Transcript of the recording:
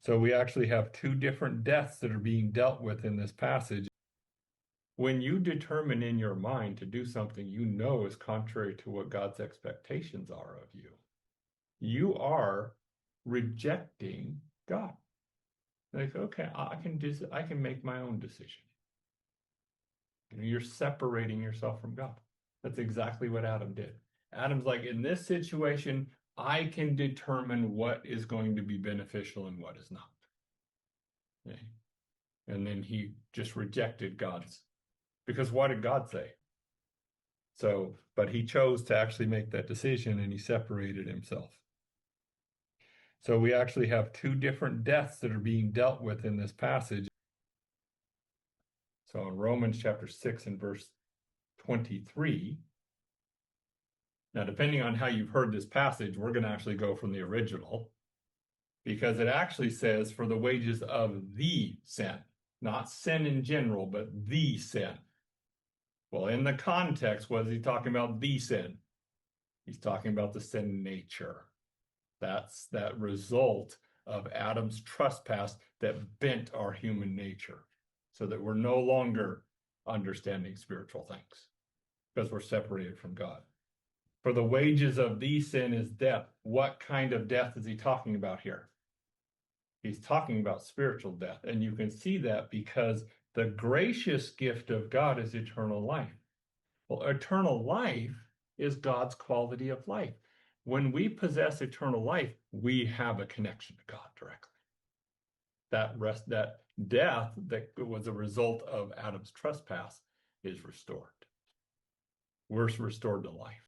So we actually have two different deaths that are being dealt with in this passage. When you determine in your mind to do something you know is contrary to what God's expectations are of you, you are rejecting God. Like, okay, I can make my own decision. You're separating yourself from God. That's exactly what Adam did. Adam's like, in this situation, I can determine what is going to be beneficial and what is not. Okay? And then he just rejected God's, because what did God say? So, but he chose to actually make that decision and he separated himself. So we actually have two different deaths that are being dealt with in this passage. So in Romans chapter 6 and verse 23, now depending on how you've heard this passage, we're going to actually go from the original, because it actually says for the wages of the sin, not sin in general, but the sin. Well, in the context, what is he talking about? The sin. He's talking about the sin nature. That's that result of Adam's trespass that bent our human nature so that we're no longer understanding spiritual things because we're separated from God. For the wages of the sin is death. What kind of death is he talking about here? He's talking about spiritual death. And you can see that because the gracious gift of God is eternal life. Well, eternal life is God's quality of life. When we possess eternal life, we have a connection to God directly. That death that was a result of Adam's trespass is restored. We're restored to life.